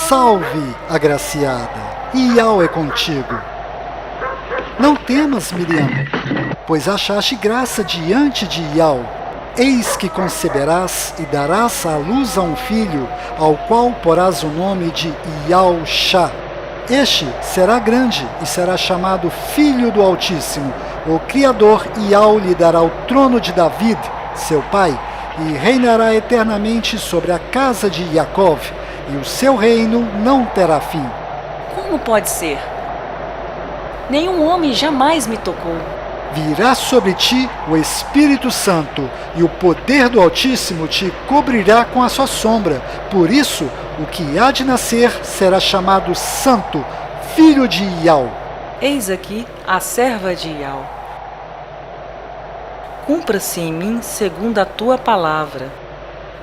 Salve, agraciada, Iau é contigo. Não temas, Miriam, pois achaste graça diante de Iau. Eis que conceberás e darás à luz a um filho, ao qual porás o nome de Iau-Shá. Este será grande e será chamado Filho do Altíssimo. O Criador Iau lhe dará o trono de David, seu pai, e reinará eternamente sobre a casa de Jacó, e o seu reino não terá fim. Como pode ser? Nenhum homem jamais me tocou. Virá sobre ti o Espírito Santo, e o poder do Altíssimo te cobrirá com a sua sombra. Por isso, o que há de nascer será chamado Santo, Filho de Iau. Eis aqui a serva de Iau. Cumpra-se em mim segundo a tua palavra.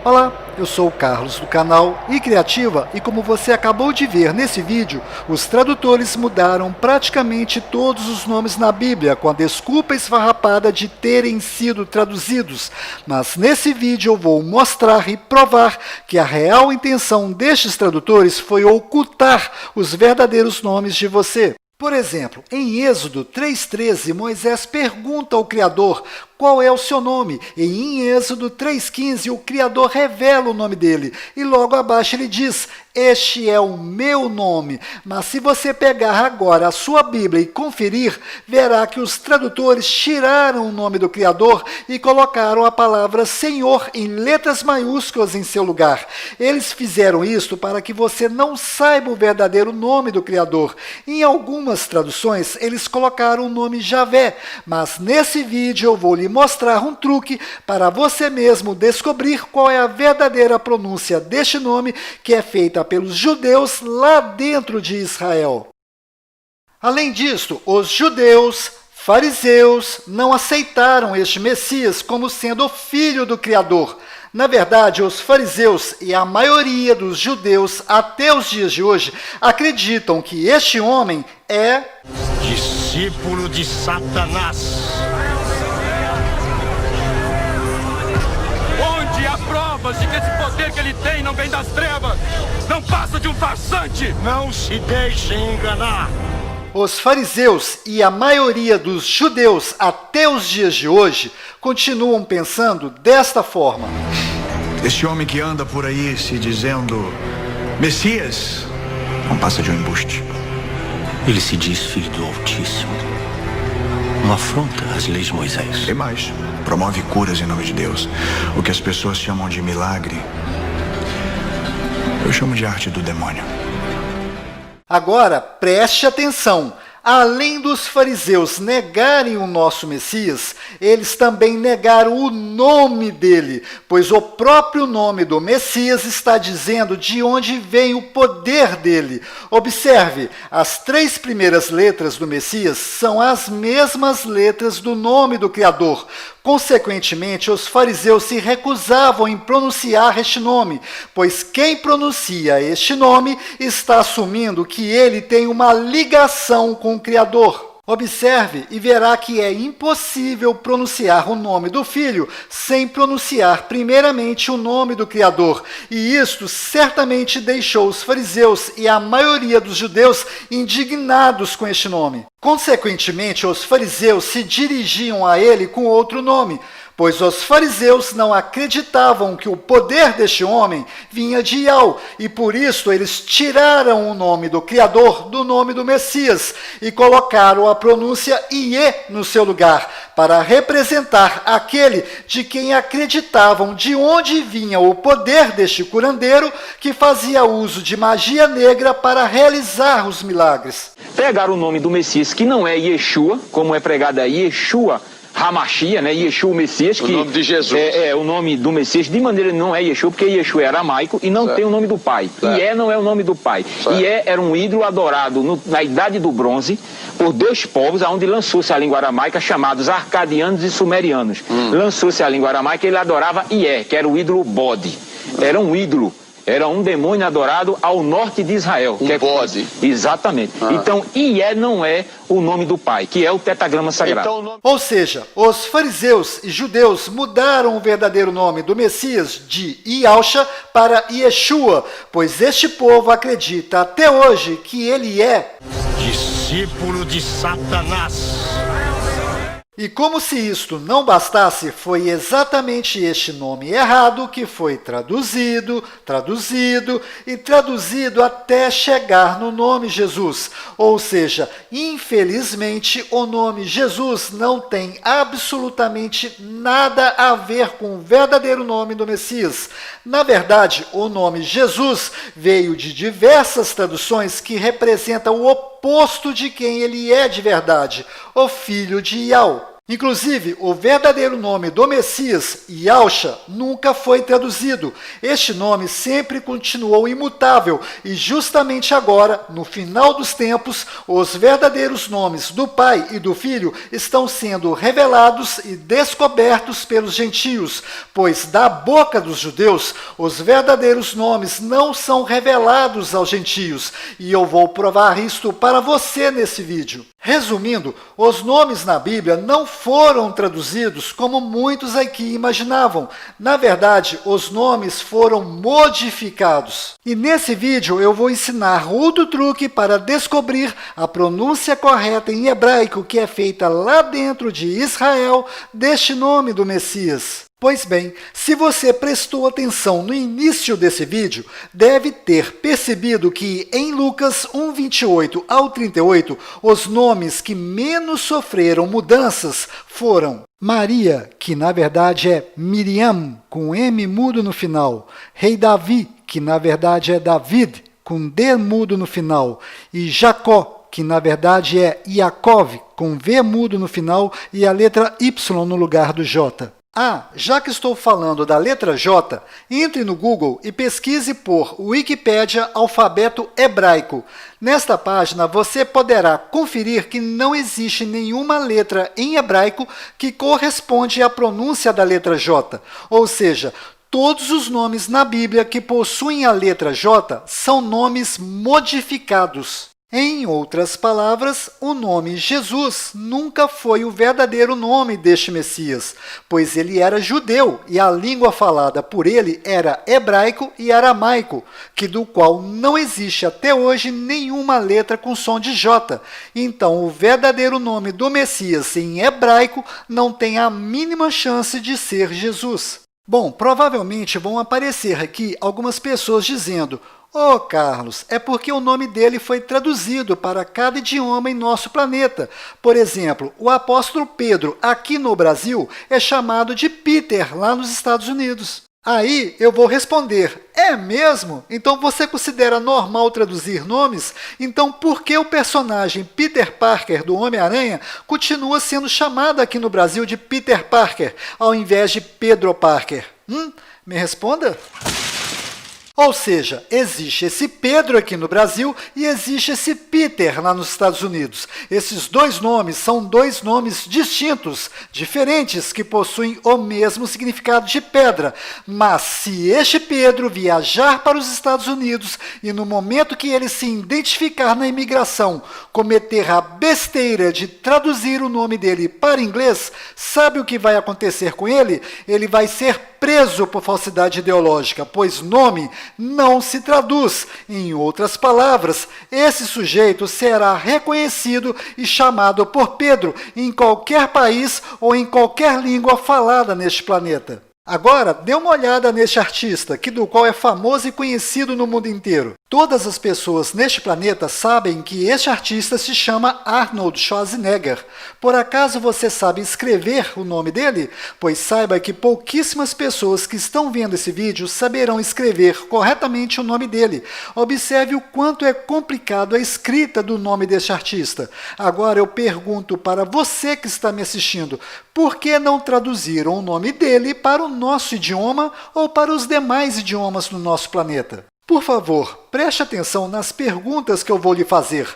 Olá, eu sou o Carlos do canal iCriativa e como você acabou de ver nesse vídeo, os tradutores mudaram praticamente todos os nomes na Bíblia com a desculpa esfarrapada de terem sido traduzidos. Mas nesse vídeo eu vou mostrar e provar que a real intenção destes tradutores foi ocultar os verdadeiros nomes de você. Por exemplo, em Êxodo 3,13, Moisés pergunta ao Criador qual é o seu nome, e em Êxodo 3,15 o Criador revela o nome dele, e logo abaixo ele diz, este é o meu nome. Mas se você pegar agora a sua Bíblia e conferir, verá que os tradutores tiraram o nome do Criador e colocaram a palavra Senhor em letras maiúsculas em seu lugar. Eles fizeram isto para que você não saiba o verdadeiro nome do Criador. Em algumas traduções, eles colocaram o nome Javé, mas nesse vídeo eu vou lhe mostrar um truque para você mesmo descobrir qual é a verdadeira pronúncia deste nome que é feita pelos judeus lá dentro de Israel. Além disto, os judeus, fariseus, não aceitaram este Messias como sendo o filho do Criador. Na verdade, os fariseus e a maioria dos judeus até os dias de hoje acreditam que este homem é discípulo de Satanás. Onde há provas de que esse poder que ele tem não vem das trevas, não passa de um farsante. Não se deixem enganar. Os fariseus e a maioria dos judeus até os dias de hoje continuam pensando desta forma. Este homem que anda por aí se dizendo Messias não passa de um embuste. Ele se diz filho do Altíssimo. Uma afronta às leis de Moisés. E mais, promove curas em nome de Deus. O que as pessoas chamam de milagre, eu chamo de arte do demônio. Agora, preste atenção. Além dos fariseus negarem o nosso Messias, eles também negaram o nome dele, pois o próprio nome do Messias está dizendo de onde vem o poder dele. Observe, as 3 primeiras letras do Messias são as mesmas letras do nome do Criador. Consequentemente, os fariseus se recusavam em pronunciar este nome, pois quem pronuncia este nome está assumindo que ele tem uma ligação com o Criador. Observe e verá que é impossível pronunciar o nome do Filho sem pronunciar primeiramente o nome do Criador. E isto certamente deixou os fariseus e a maioria dos judeus indignados com este nome. Consequentemente, os fariseus se dirigiam a ele com outro nome, pois os fariseus não acreditavam que o poder deste homem vinha de Iau, e por isso eles tiraram o nome do Criador do nome do Messias e colocaram a pronúncia Iê no seu lugar, para representar aquele de quem acreditavam de onde vinha o poder deste curandeiro que fazia uso de magia negra para realizar os milagres. Pegaram o nome do Messias, que não é Yeshua, como é pregado aí, Yeshua Hamashia, né? Yeshua, o Messias, que o nome de Jesus. É o nome do Messias, de maneira não é Yeshua, porque Yeshua é aramaico e não tem o nome do pai. Ié não é o nome do pai. Ié era um ídolo adorado na Idade do Bronze por 2 povos, onde lançou-se a língua aramaica, chamados arcadianos e sumerianos. Lançou-se a língua aramaica e ele adorava Ié, que era o ídolo bode. Era um ídolo era um demônio adorado ao norte de Israel. Um bode. Exatamente. Então, Ié não é o nome do pai, que é o tetragrama sagrado. Então, Ou seja, os fariseus e judeus mudaram o verdadeiro nome do Messias de Yahshua para Yeshua, pois este povo acredita até hoje que ele é Discípulo de Satanás. E como se isto não bastasse, foi exatamente este nome errado que foi traduzido e traduzido até chegar no nome Jesus. Ou seja, infelizmente, o nome Jesus não tem absolutamente nada a ver com o verdadeiro nome do Messias. Na verdade, o nome Jesus veio de diversas traduções que representam o oposto de quem ele é de verdade, o filho de Yahweh. Inclusive, o verdadeiro nome do Messias, Yahshua, nunca foi traduzido. Este nome sempre continuou imutável e justamente agora, no final dos tempos, os verdadeiros nomes do Pai e do Filho estão sendo revelados e descobertos pelos gentios, pois da boca dos judeus, os verdadeiros nomes não são revelados aos gentios, e eu vou provar isto para você nesse vídeo. Resumindo, os nomes na Bíblia não foram traduzidos como muitos aqui imaginavam. Na verdade, os nomes foram modificados. E nesse vídeo eu vou ensinar outro truque para descobrir a pronúncia correta em hebraico que é feita lá dentro de Israel deste nome do Messias. Pois bem, se você prestou atenção no início desse vídeo, deve ter percebido que em Lucas 1:28 ao 38, os nomes que menos sofreram mudanças foram Maria, que na verdade é Miriam, com M mudo no final, Rei Davi, que na verdade é David, com D mudo no final, e Jacó, que na verdade é Yaakov, com V mudo no final e a letra Y no lugar do J. Já que estou falando da letra J, entre no Google e pesquise por Wikipédia alfabeto hebraico. Nesta página você poderá conferir que não existe nenhuma letra em hebraico que corresponde à pronúncia da letra J, ou seja, todos os nomes na Bíblia que possuem a letra J são nomes modificados. Em outras palavras, o nome Jesus nunca foi o verdadeiro nome deste Messias, pois ele era judeu e a língua falada por ele era hebraico e aramaico, que do qual não existe até hoje nenhuma letra com som de J. Então, o verdadeiro nome do Messias em hebraico não tem a mínima chance de ser Jesus. Bom, provavelmente vão aparecer aqui algumas pessoas dizendo: "Ô Carlos, é porque o nome dele foi traduzido para cada idioma em nosso planeta. Por exemplo, o apóstolo Pedro, aqui no Brasil, é chamado de Peter, lá nos Estados Unidos." Aí eu vou responder: é mesmo? Então você considera normal traduzir nomes? Então por que o personagem Peter Parker do Homem-Aranha continua sendo chamado aqui no Brasil de Peter Parker, ao invés de Pedro Parker? Me responda? Ou seja, existe esse Pedro aqui no Brasil e existe esse Peter lá nos Estados Unidos. Esses dois nomes são dois nomes distintos, diferentes, que possuem o mesmo significado de pedra. Mas se este Pedro viajar para os Estados Unidos e no momento que ele se identificar na imigração, cometer a besteira de traduzir o nome dele para inglês, sabe o que vai acontecer com ele? Ele vai ser preso por falsidade ideológica, pois nome não se traduz. Em outras palavras, esse sujeito será reconhecido e chamado por Pedro em qualquer país ou em qualquer língua falada neste planeta. Agora, dê uma olhada neste artista, do qual é famoso e conhecido no mundo inteiro. Todas as pessoas neste planeta sabem que este artista se chama Arnold Schwarzenegger. Por acaso você sabe escrever o nome dele? Pois saiba que pouquíssimas pessoas que estão vendo esse vídeo saberão escrever corretamente o nome dele. Observe o quanto é complicado a escrita do nome deste artista. Agora eu pergunto para você que está me assistindo, por que não traduziram o nome dele para o nosso idioma ou para os demais idiomas do nosso planeta? Por favor, preste atenção nas perguntas que eu vou lhe fazer.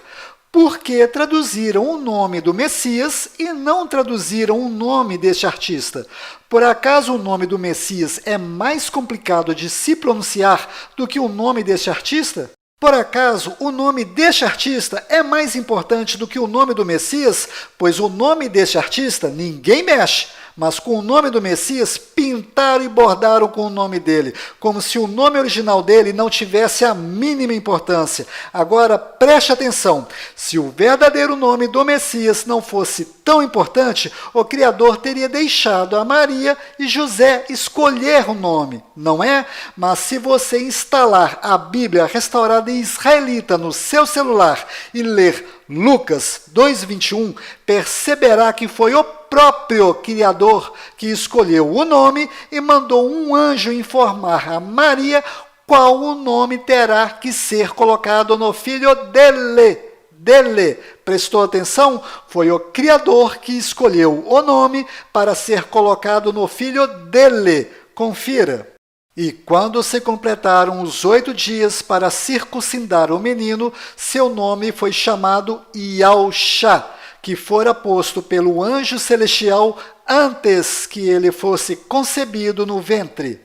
Porque traduziram o nome do Messias e não traduziram o nome deste artista. Por acaso o nome do Messias é mais complicado de se pronunciar do que o nome deste artista? Por acaso o nome deste artista é mais importante do que o nome do Messias? Pois o nome deste artista ninguém mexe, mas com o nome do Messias pintaram e bordaram com o nome dele, como se o nome original dele não tivesse a mínima importância. Agora preste atenção, se o verdadeiro nome do Messias não fosse tão importante, o Criador teria deixado a Maria e José escolher o nome, não é? Mas se você instalar a Bíblia restaurada em israelita no seu celular e ler Lucas 2:21, perceberá que foi o próprio Criador que escolheu o nome e mandou um anjo informar a Maria qual o nome terá que ser colocado no filho dele. Prestou atenção? Foi o Criador que escolheu o nome para ser colocado no filho dele. Confira. E quando se completaram os 8 dias para circuncidar o menino, seu nome foi chamado Iaúxa, que fora posto pelo anjo celestial antes que ele fosse concebido no ventre.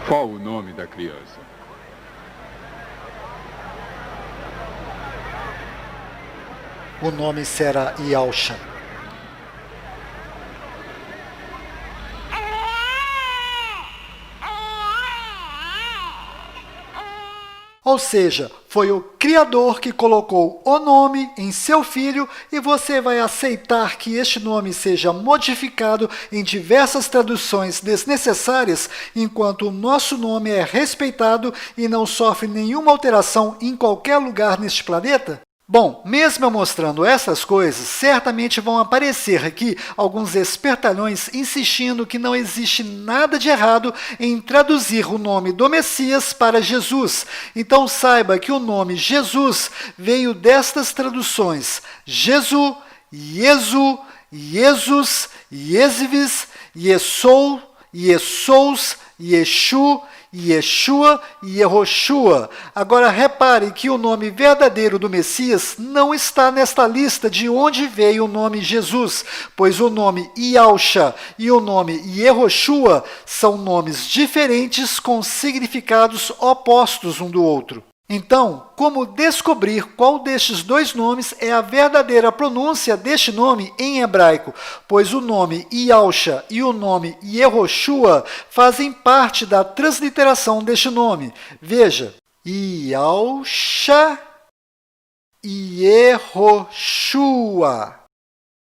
Qual o nome da criança? O nome será Iaúxa. Ou seja, foi o Criador que colocou o nome em seu filho e você vai aceitar que este nome seja modificado em diversas traduções desnecessárias, enquanto o nosso nome é respeitado e não sofre nenhuma alteração em qualquer lugar neste planeta? Bom, mesmo eu mostrando essas coisas, certamente vão aparecer aqui alguns espertalhões insistindo que não existe nada de errado em traduzir o nome do Messias para Jesus. Então saiba que o nome Jesus veio destas traduções: Jesu, Iesu, Iesus, Iesvis, Iesou, Iesous, Yeshu, Yeshua e Yehoshua. Agora repare que o nome verdadeiro do Messias não está nesta lista de onde veio o nome Jesus, pois o nome Iaúxa e o nome Yehoshua são nomes diferentes com significados opostos um do outro. Então, como descobrir qual destes dois nomes é a verdadeira pronúncia deste nome em hebraico? Pois o nome Iaúxa e o nome Yehoshua fazem parte da transliteração deste nome. Veja, Iaúxa e Yehoshua.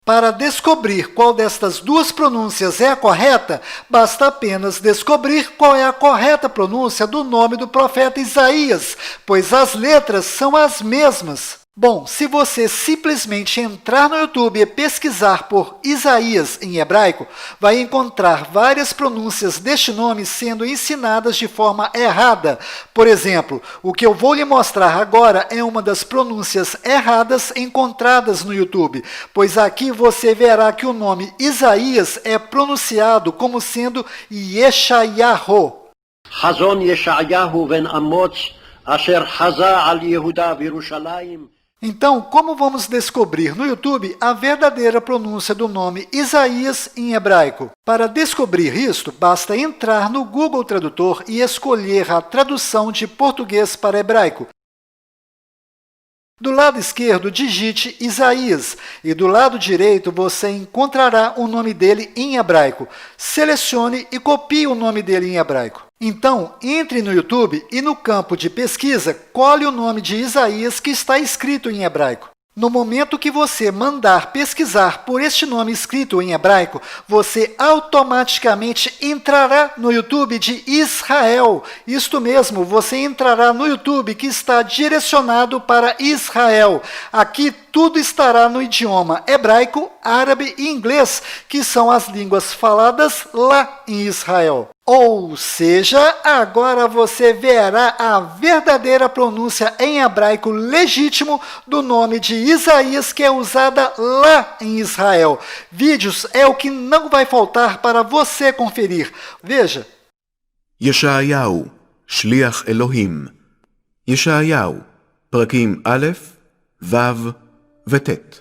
Para descobrir qual destas duas pronúncias é a correta, basta apenas descobrir qual é a correta pronúncia do nome do profeta Isaías, pois as letras são as mesmas. Bom, se você simplesmente entrar no YouTube e pesquisar por Isaías em hebraico, vai encontrar várias pronúncias deste nome sendo ensinadas de forma errada. Por exemplo, o que eu vou lhe mostrar agora é uma das pronúncias erradas encontradas no YouTube, pois aqui você verá que o nome Isaías é pronunciado como sendo Yeshayahu. Hazon Yeshayahu ben Amoz, asher haza al Yehuda v'Yerushalayim. Então, como vamos descobrir no YouTube a verdadeira pronúncia do nome Isaías em hebraico? Para descobrir isto, basta entrar no Google Tradutor e escolher a tradução de português para hebraico. Do lado esquerdo, digite Isaías, e do lado direito você encontrará o nome dele em hebraico. Selecione e copie o nome dele em hebraico. Então, entre no YouTube e no campo de pesquisa, colhe o nome de Isaías que está escrito em hebraico. No momento que você mandar pesquisar por este nome escrito em hebraico, você automaticamente entrará no YouTube de Israel. Isto mesmo, você entrará no YouTube que está direcionado para Israel. Aqui tudo estará no idioma hebraico, árabe e inglês, que são as línguas faladas lá em Israel. Ou seja, agora você verá a verdadeira pronúncia em hebraico legítimo do nome de Isaías, que é usada lá em Israel. Vídeos é o que não vai faltar para você conferir. Veja. ישעיהו, שליח אלוהים. ישעיהו, פרקים א', ו' וט'.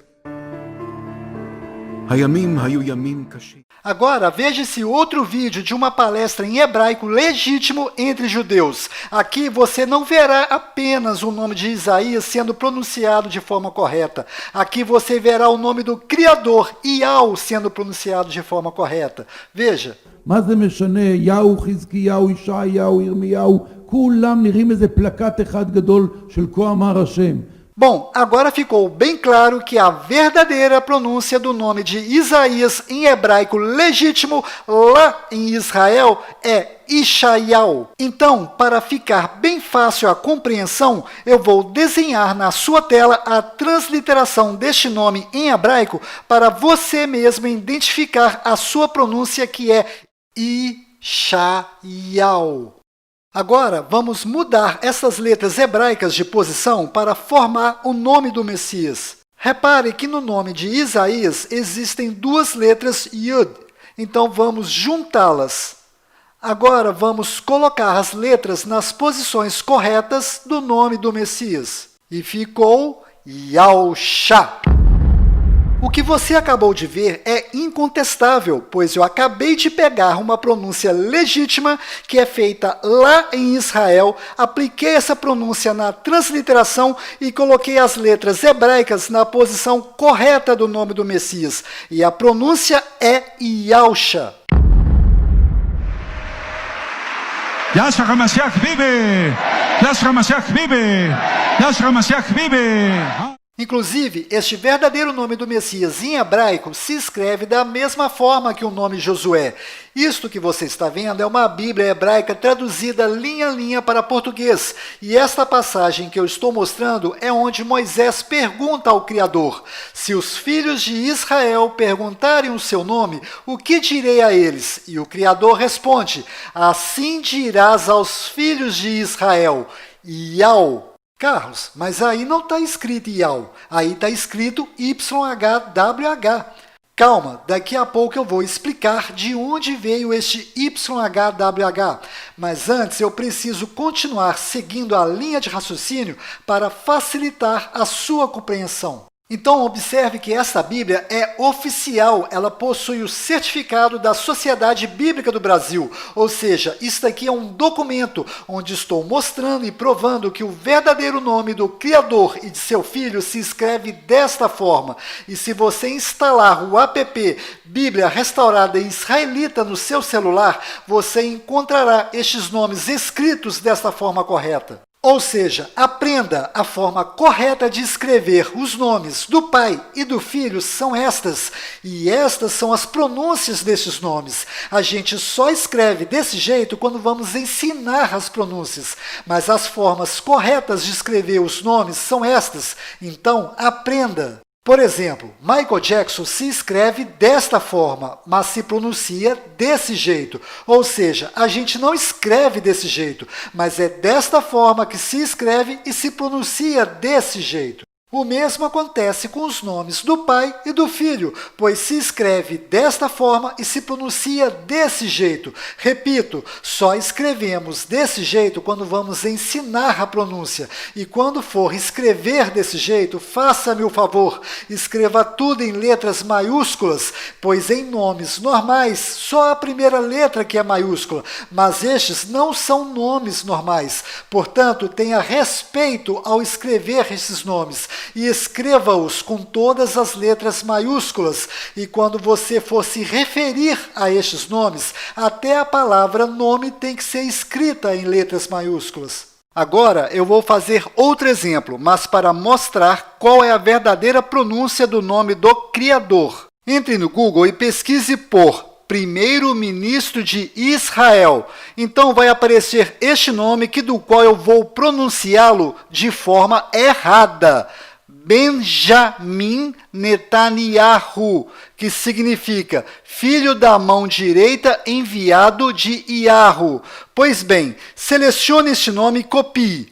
הימים היו ימים קשים. Agora, veja esse outro vídeo de uma palestra em hebraico legítimo entre judeus. Aqui você não verá apenas o nome de Isaías sendo pronunciado de forma correta. Aqui você verá o nome do Criador, Iau, sendo pronunciado de forma correta. Veja. מה זה משנה? יהו, חזקיהו, ישעיהו, ירמיהו, כולם נראים איזה פלקט אחד גדול של כה אמר השם. Bom, agora ficou bem claro que a verdadeira pronúncia do nome de Isaías em hebraico legítimo lá em Israel é Ishaial. Então, para ficar bem fácil a compreensão, eu vou desenhar na sua tela a transliteração deste nome em hebraico para você mesmo identificar a sua pronúncia, que é Ishaial. Agora, vamos mudar essas letras hebraicas de posição para formar o nome do Messias. Repare que no nome de Isaías existem duas letras Yud, então vamos juntá-las. Agora, vamos colocar as letras nas posições corretas do nome do Messias. E ficou Yahusha. O que você acabou de ver é incontestável, pois eu acabei de pegar uma pronúncia legítima que é feita lá em Israel, apliquei essa pronúncia na transliteração e coloquei as letras hebraicas na posição correta do nome do Messias. E a pronúncia é Yahusha. Yahshua HaMashiach vive! Yahshua HaMashiach vive! Yahshua HaMashiach vive! Inclusive, este verdadeiro nome do Messias em hebraico se escreve da mesma forma que o nome Josué. Isto que você está vendo é uma Bíblia hebraica traduzida linha a linha para português. E esta passagem que eu estou mostrando é onde Moisés pergunta ao Criador: se os filhos de Israel perguntarem o seu nome, o que direi a eles? E o Criador responde: assim dirás aos filhos de Israel, Yahweh. Carlos, mas aí não está escrito Yahweh, aí está escrito YHWH. Calma, daqui a pouco eu vou explicar de onde veio este YHWH. Mas antes eu preciso continuar seguindo a linha de raciocínio para facilitar a sua compreensão. Então, observe que esta Bíblia é oficial, ela possui o certificado da Sociedade Bíblica do Brasil, ou seja, isso aqui é um documento onde estou mostrando e provando que o verdadeiro nome do Criador e de seu Filho se escreve desta forma. E se você instalar o app Bíblia Restaurada Israelita no seu celular, você encontrará estes nomes escritos desta forma correta. Ou seja, aprenda a forma correta de escrever os nomes do Pai e do Filho são estas, e estas são as pronúncias destes nomes. A gente só escreve desse jeito quando vamos ensinar as pronúncias, mas as formas corretas de escrever os nomes são estas, então aprenda. Por exemplo, Michael Jackson se escreve desta forma, mas se pronuncia desse jeito. Ou seja, a gente não escreve desse jeito, mas é desta forma que se escreve e se pronuncia desse jeito. O mesmo acontece com os nomes do Pai e do Filho, pois se escreve desta forma e se pronuncia desse jeito. Repito, só escrevemos desse jeito quando vamos ensinar a pronúncia. E quando for escrever desse jeito, faça-me o favor, escreva tudo em letras maiúsculas, pois em nomes normais só a primeira letra que é maiúscula, mas estes não são nomes normais. Portanto, tenha respeito ao escrever esses nomes. E escreva-os com todas as letras maiúsculas, e quando você for se referir a estes nomes, até a palavra nome tem que ser escrita em letras maiúsculas. Agora eu vou fazer outro exemplo, mas para mostrar qual é a verdadeira pronúncia do nome do Criador. Entre no Google e pesquise por primeiro-ministro de Israel. Então vai aparecer este nome do qual eu vou pronunciá-lo de forma errada. Benjamin Netanyahu, que significa filho da mão direita enviado de Yahu. Pois bem, selecione este nome e copie.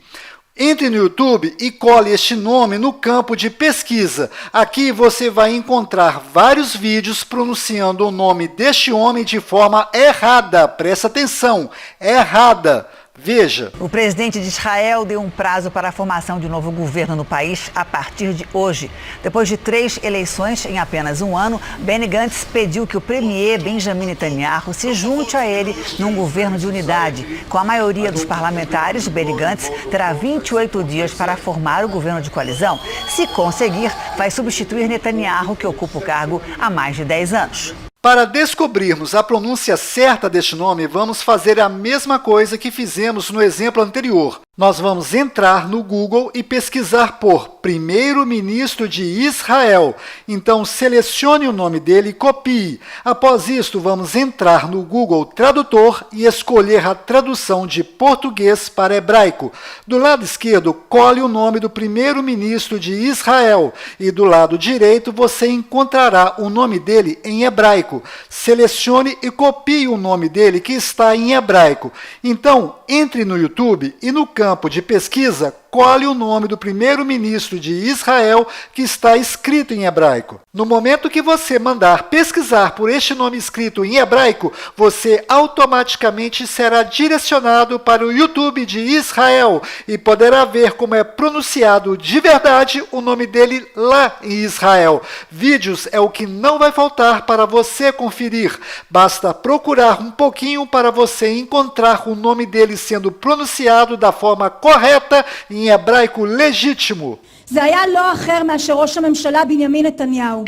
Entre no YouTube e cole este nome no campo de pesquisa. Aqui você vai encontrar vários vídeos pronunciando o nome deste homem de forma errada. Presta atenção, errada. Veja. O presidente de Israel deu um prazo para a formação de um novo governo no país a partir de hoje. Depois de 3 eleições em apenas um ano, Benny Gantz pediu que o premier Benjamin Netanyahu se junte a ele num governo de unidade. Com a maioria dos parlamentares, Benny Gantz terá 28 dias para formar o governo de coalizão. Se conseguir, vai substituir Netanyahu, que ocupa o cargo há mais de 10 anos. Para descobrirmos a pronúncia certa deste nome, vamos fazer a mesma coisa que fizemos no exemplo anterior. Nós vamos entrar no Google e pesquisar por primeiro-ministro de Israel. Então, selecione o nome dele e copie. Após isto, vamos entrar no Google Tradutor e escolher a tradução de português para hebraico. Do lado esquerdo, cole o nome do primeiro-ministro de Israel. E do lado direito, você encontrará o nome dele em hebraico. Selecione e copie o nome dele que está em hebraico. Então, entre no YouTube e no campo de pesquisa, cole o nome do primeiro-ministro de Israel que está escrito em hebraico. No momento que você mandar pesquisar por este nome escrito em hebraico, você automaticamente será direcionado para o YouTube de Israel e poderá ver como é pronunciado de verdade o nome dele lá em Israel. Vídeos é o que não vai faltar para você conferir. Basta procurar um pouquinho para você encontrar o nome dele sendo pronunciado da forma correta em hebraico legítimo. זה היה לא אחר מאשר ראש הממשלה בנימין נתניהו.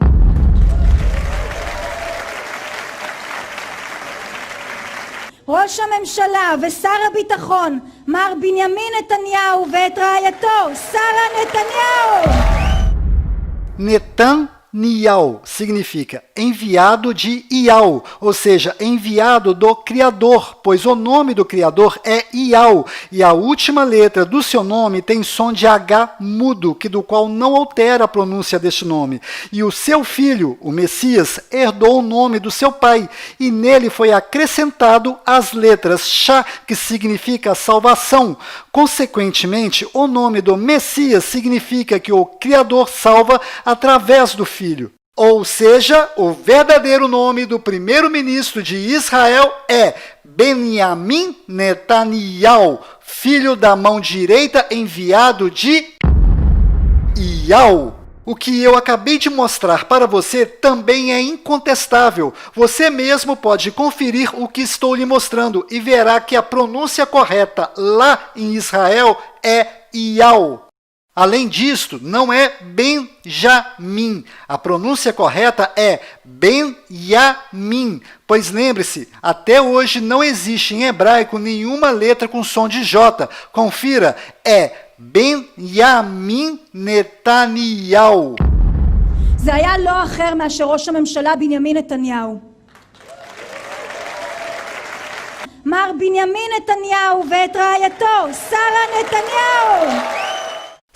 ראש הממשלה ושר הביטחון מר בנימין נתניהו ואת רעייתו שרה נתניהו. Netanyahu significa enviado de Iau, ou seja, enviado do Criador, pois o nome do Criador é Iau, e a última letra do seu nome tem som de H mudo, do qual não altera a pronúncia deste nome. E o seu filho, o Messias, herdou o nome do seu pai, e nele foi acrescentado as letras Shá, que significa salvação. Consequentemente, o nome do Messias significa que o Criador salva através do Filho. Ou seja, o verdadeiro nome do primeiro-ministro de Israel é Benjamin Netanyahu, filho da mão direita enviado de Iau. O que eu acabei de mostrar para você também é incontestável. Você mesmo pode conferir o que estou lhe mostrando e verá que a pronúncia correta lá em Israel é Iau. Além disto, não é Benjamin. A pronúncia correta é Benyamin. Pois lembre-se, até hoje não existe em hebraico nenhuma letra com som de J. Confira, é Benjamin Netanyahu. זה היה לא אחר מאשר ראש הממשלה בנימין נתניהו. מר בנימין נתניהו ואת רעייתו שרה נתניהו.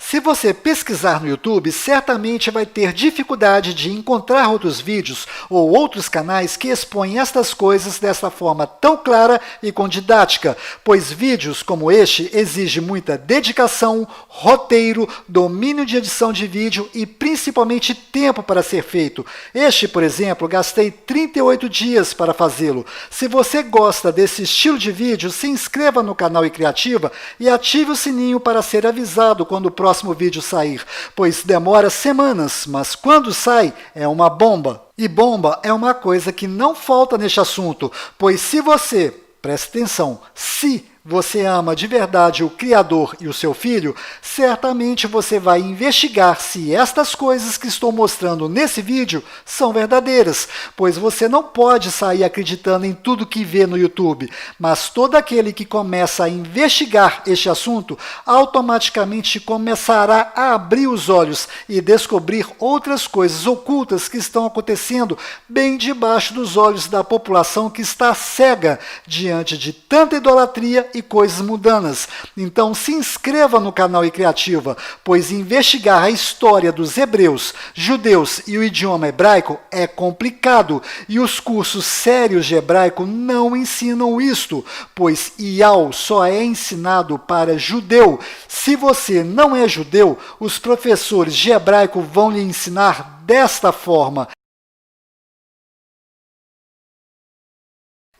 Se você pesquisar no YouTube, certamente vai ter dificuldade de encontrar outros vídeos ou outros canais que expõem estas coisas dessa forma tão clara e com didática, pois vídeos como este exigem muita dedicação, roteiro, domínio de edição de vídeo e principalmente tempo para ser feito. Este, por exemplo, gastei 38 dias para fazê-lo. Se você gosta desse estilo de vídeo, se inscreva no canal iCriativa e ative o sininho para ser avisado quando o próximo vídeo sair, pois demora semanas, mas quando sai é uma bomba. E bomba é uma coisa que não falta neste assunto, pois se você, preste atenção, se você ama de verdade o Criador e o seu Filho, certamente você vai investigar se estas coisas que estou mostrando nesse vídeo são verdadeiras, pois você não pode sair acreditando em tudo que vê no YouTube, mas todo aquele que começa a investigar este assunto automaticamente começará a abrir os olhos e descobrir outras coisas ocultas que estão acontecendo bem debaixo dos olhos da população que está cega diante de tanta idolatria e coisas mundanas. Então se inscreva no canal iCriativa, pois investigar a história dos hebreus, judeus e o idioma hebraico é complicado, e os cursos sérios de hebraico não ensinam isto, pois Iau só é ensinado para judeu. Se você não é judeu, os professores de hebraico vão lhe ensinar desta forma: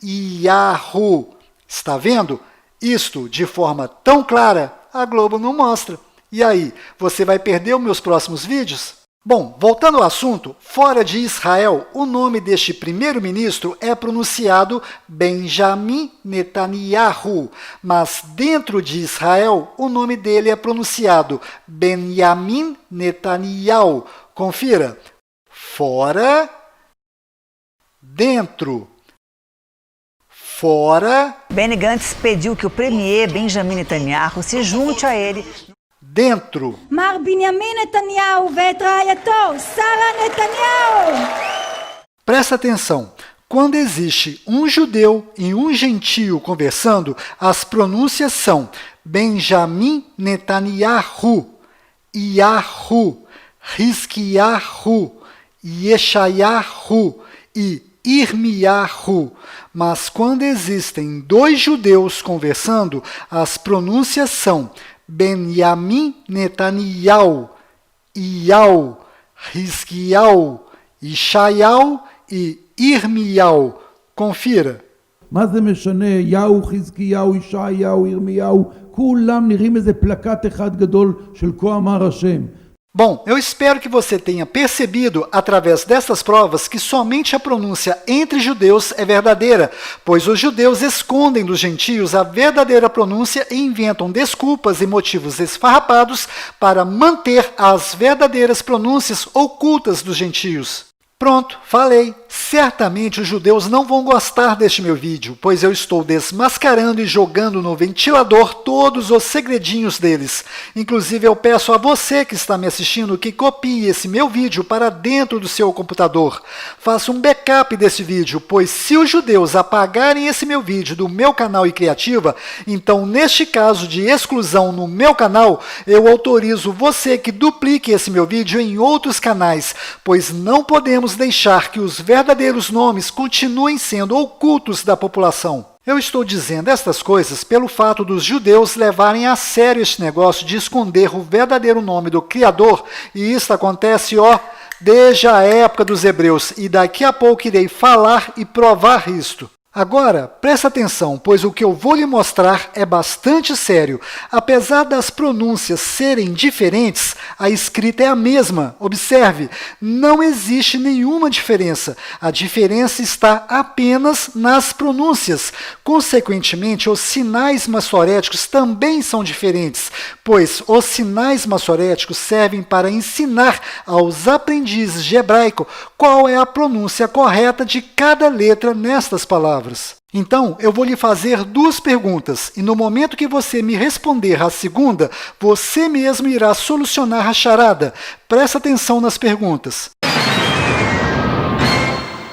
Yahu. Está vendo? Isto de forma tão clara, a Globo não mostra. E aí, você vai perder os meus próximos vídeos? Bom, voltando ao assunto, fora de Israel, o nome deste primeiro-ministro é pronunciado Benjamin Netanyahu, mas dentro de Israel, o nome dele é pronunciado Benjamin Netanyahu. Confira. Fora, dentro. Fora. Benny Gantz pediu que o premier Benjamin Netanyahu se junte a ele. Dentro. מר בנימין נתניהו ואת רעייתו, שרה נתניהו. Presta atenção. Quando existe um judeu e um gentio conversando, as pronúncias são Benjamin Netanyahu, Yahu, Hizkiyahu, Yeshayahu e Irmiyahu. Mas quando existem dois judeus conversando, as pronúncias são Benjamin Netanyahu, Iau, Hizkiyahu, Yeshayahu e Irmiyahu. Confira. מה זה משנה? יהו, חזקיהו, ישעיהו, ירמיהו, כולם נראים איזה פלקט אחד גדול של כה אמר השם. Bom, eu espero que você tenha percebido, através dessas provas, que somente a pronúncia entre judeus é verdadeira, pois os judeus escondem dos gentios a verdadeira pronúncia e inventam desculpas e motivos esfarrapados para manter as verdadeiras pronúncias ocultas dos gentios. Pronto, falei. Certamente os judeus não vão gostar deste meu vídeo, pois eu estou desmascarando e jogando no ventilador todos os segredinhos deles. Inclusive eu peço a você que está me assistindo que copie esse meu vídeo para dentro do seu computador. Faça um backup desse vídeo, pois se os judeus apagarem esse meu vídeo do meu canal iCriativa, então neste caso de exclusão no meu canal, eu autorizo você que duplique esse meu vídeo em outros canais, pois não podemos deixar que os verdadeiros nomes continuem sendo ocultos da população. Eu estou dizendo estas coisas pelo fato dos judeus levarem a sério este negócio de esconder o verdadeiro nome do Criador, e isso acontece, desde a época dos hebreus, e daqui a pouco irei falar e provar isto. Agora, presta atenção, pois o que eu vou lhe mostrar é bastante sério. Apesar das pronúncias serem diferentes, a escrita é a mesma. Observe, não existe nenhuma diferença. A diferença está apenas nas pronúncias. Consequentemente, os sinais maçoréticos também são diferentes, pois os sinais maçoréticos servem para ensinar aos aprendizes de hebraico qual é a pronúncia correta de cada letra nestas palavras. Então, eu vou lhe fazer duas perguntas, e no momento que você me responder a segunda, você mesmo irá solucionar a charada. Presta atenção nas perguntas.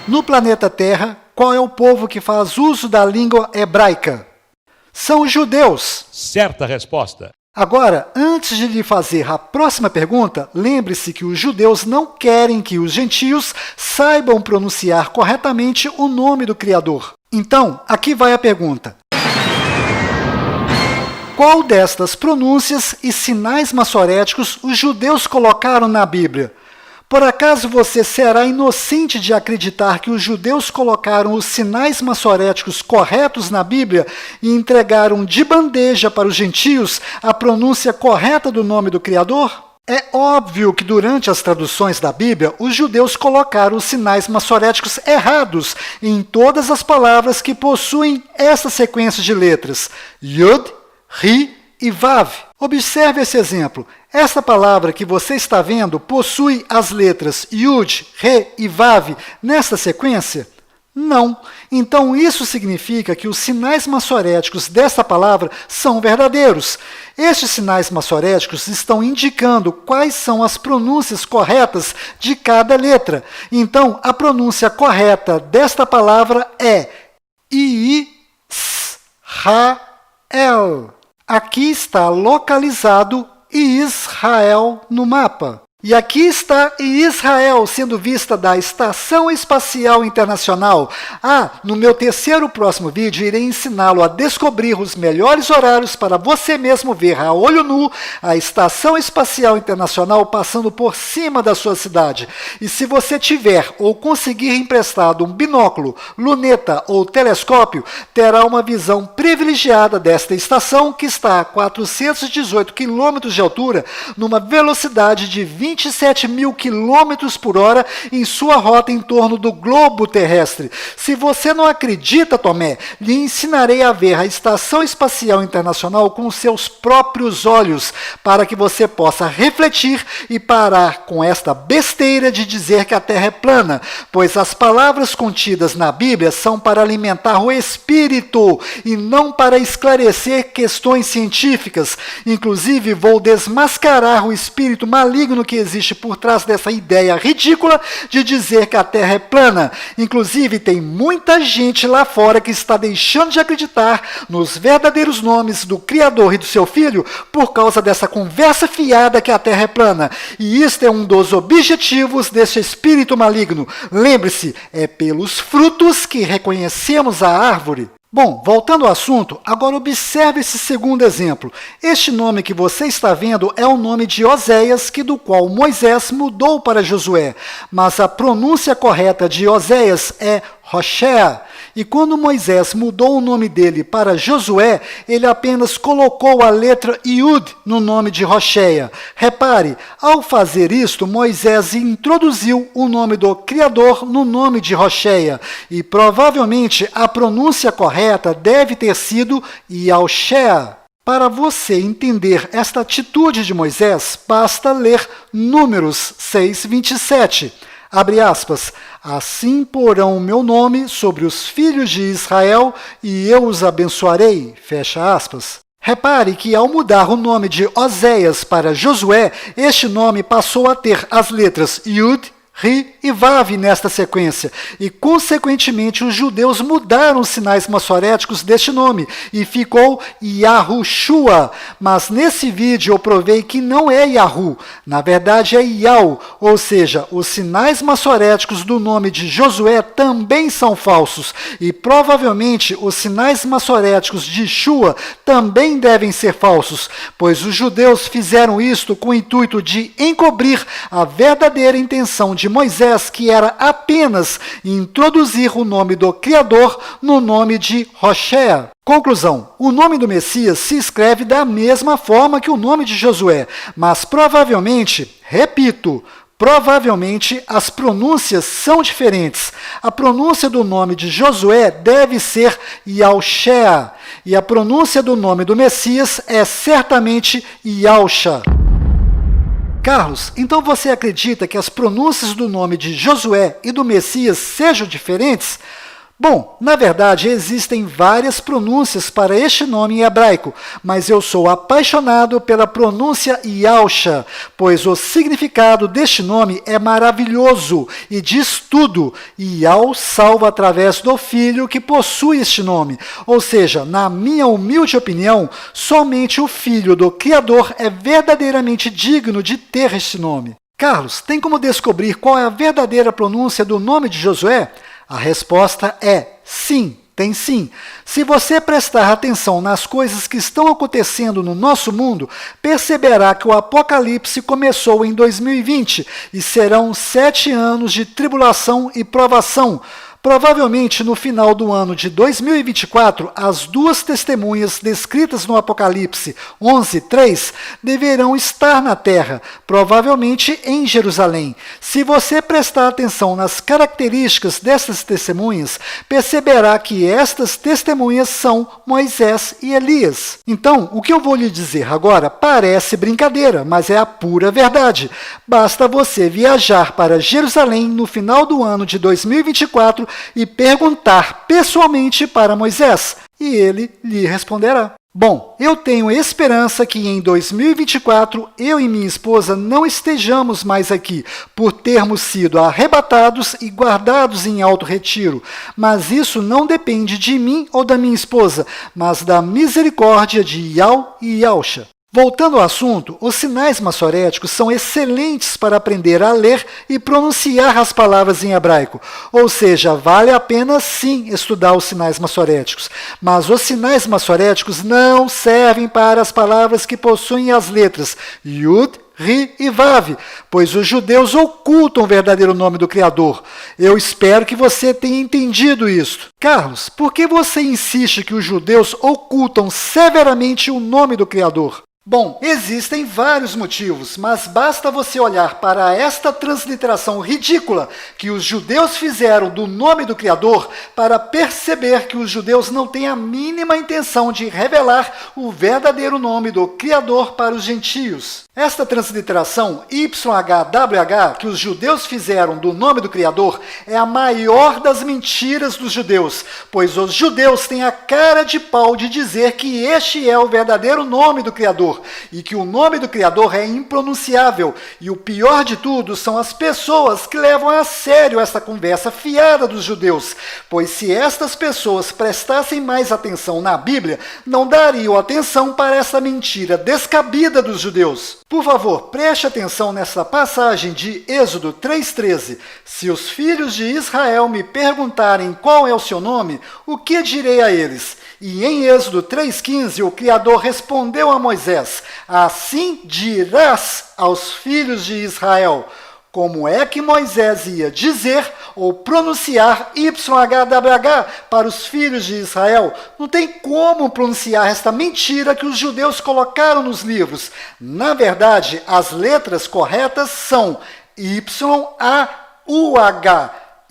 No planeta Terra, qual é o povo que faz uso da língua hebraica? São os judeus. Certa resposta. Agora, antes de lhe fazer a próxima pergunta, lembre-se que os judeus não querem que os gentios saibam pronunciar corretamente o nome do Criador. Então, aqui vai a pergunta. Qual destas pronúncias e sinais maçoréticos os judeus colocaram na Bíblia? Por acaso você será inocente de acreditar que os judeus colocaram os sinais maçoréticos corretos na Bíblia e entregaram de bandeja para os gentios a pronúncia correta do nome do Criador? É óbvio que durante as traduções da Bíblia, os judeus colocaram os sinais maçoréticos errados em todas as palavras que possuem essa sequência de letras, Yud, Ri e Vav. Observe esse exemplo. Essa palavra que você está vendo possui as letras Yud, Re e Vav nesta sequência? Não. Então isso significa que os sinais maçoréticos dessa palavra são verdadeiros. Estes sinais maçoréticos estão indicando quais são as pronúncias corretas de cada letra. Então a pronúncia correta desta palavra é I, S, Ra, El. Aqui está localizado Israel no mapa. E aqui está Israel sendo vista da Estação Espacial Internacional. No meu terceiro próximo vídeo, irei ensiná-lo a descobrir os melhores horários para você mesmo ver a olho nu a Estação Espacial Internacional passando por cima da sua cidade. E se você tiver ou conseguir emprestado um binóculo, luneta ou telescópio, terá uma visão privilegiada desta estação que está a 418 km de altura, numa velocidade de 27 mil quilômetros por hora em sua rota em torno do globo terrestre. Se você não acredita, Tomé, lhe ensinarei a ver a Estação Espacial Internacional com seus próprios olhos, para que você possa refletir e parar com esta besteira de dizer que a Terra é plana, pois as palavras contidas na Bíblia são para alimentar o espírito e não para esclarecer questões científicas. Inclusive, vou desmascarar o espírito maligno que existe por trás dessa ideia ridícula de dizer que a Terra é plana. Inclusive, tem muita gente lá fora que está deixando de acreditar nos verdadeiros nomes do Criador e do seu Filho por causa dessa conversa fiada que a Terra é plana. E isto é um dos objetivos desse espírito maligno. Lembre-se, é pelos frutos que reconhecemos a árvore. Bom, voltando ao assunto, agora observe esse segundo exemplo. Este nome que você está vendo é o nome de Oséias, do qual Moisés mudou para Josué. Mas a pronúncia correta de Oséias é Hoshea. E quando Moisés mudou o nome dele para Josué, ele apenas colocou a letra Yud no nome de Hoshea. Repare, ao fazer isto, Moisés introduziu o nome do Criador no nome de Hoshea. E provavelmente a pronúncia correta deve ter sido Yahushua. Para você entender esta atitude de Moisés, basta ler Números 6:27. Abre aspas, assim porão o meu nome sobre os filhos de Israel e eu os abençoarei, fecha aspas. Repare que ao mudar o nome de Oséias para Josué, este nome passou a ter as letras Yud, Ri e Vav nesta sequência, e consequentemente os judeus mudaram os sinais massoréticos deste nome, e ficou Yahushua, mas nesse vídeo eu provei que não é Yahu, na verdade é Yau, ou seja, os sinais massoréticos do nome de Josué também são falsos, e provavelmente os sinais massoréticos de Shua também devem ser falsos, pois os judeus fizeram isto com o intuito de encobrir a verdadeira intenção de Moisés, que era apenas introduzir o nome do Criador no nome de Hoshea. Conclusão, o nome do Messias se escreve da mesma forma que o nome de Josué, mas provavelmente, repito, provavelmente as pronúncias são diferentes. A pronúncia do nome de Josué deve ser Yahushua, e a pronúncia do nome do Messias é certamente Yahusha. Carlos, então você acredita que as pronúncias do nome de Josué e do Messias sejam diferentes? Bom, na verdade existem várias pronúncias para este nome em hebraico, mas eu sou apaixonado pela pronúncia Yahusha, pois o significado deste nome é maravilhoso e diz tudo. Yah salva através do Filho que possui este nome, ou seja, na minha humilde opinião, somente o Filho do Criador é verdadeiramente digno de ter este nome. Carlos, tem como descobrir qual é a verdadeira pronúncia do nome de Josué? A resposta é sim, tem sim. Se você prestar atenção nas coisas que estão acontecendo no nosso mundo, perceberá que o Apocalipse começou em 2020 e serão 7 anos de tribulação e provação. Provavelmente no final do ano de 2024, as duas testemunhas descritas no Apocalipse 11:3 deverão estar na terra, provavelmente em Jerusalém. Se você prestar atenção nas características dessas testemunhas, perceberá que estas testemunhas são Moisés e Elias. Então, o que eu vou lhe dizer agora parece brincadeira, mas é a pura verdade. Basta você viajar para Jerusalém no final do ano de 2024 e perguntar pessoalmente para Moisés, e ele lhe responderá. Bom, eu tenho esperança que em 2024 eu e minha esposa não estejamos mais aqui por termos sido arrebatados e guardados em alto retiro, mas isso não depende de mim ou da minha esposa, mas da misericórdia de Yau e Yausha. Voltando ao assunto, os sinais maçoréticos são excelentes para aprender a ler e pronunciar as palavras em hebraico. Ou seja, vale a pena sim estudar os sinais maçoréticos. Mas os sinais maçoréticos não servem para as palavras que possuem as letras Yud, Ri e Vav, pois os judeus ocultam o verdadeiro nome do Criador. Eu espero que você tenha entendido isso. Carlos, por que você insiste que os judeus ocultam severamente o nome do Criador? Bom, existem vários motivos, mas basta você olhar para esta transliteração ridícula que os judeus fizeram do nome do Criador para perceber que os judeus não têm a mínima intenção de revelar o verdadeiro nome do Criador para os gentios. Esta transliteração YHWH que os judeus fizeram do nome do Criador é a maior das mentiras dos judeus, pois os judeus têm a cara de pau de dizer que este é o verdadeiro nome do Criador e que o nome do Criador é impronunciável. E o pior de tudo são as pessoas que levam a sério essa conversa fiada dos judeus, pois se estas pessoas prestassem mais atenção na Bíblia, não dariam atenção para essa mentira descabida dos judeus. Por favor, preste atenção nessa passagem de Êxodo 3,13. Se os filhos de Israel me perguntarem qual é o seu nome, o que direi a eles? E em Êxodo 3,15, o Criador respondeu a Moisés: assim dirás aos filhos de Israel. Como é que Moisés ia dizer ou pronunciar YHWH para os filhos de Israel? Não tem como pronunciar esta mentira que os judeus colocaram nos livros. Na verdade, as letras corretas são YAUH.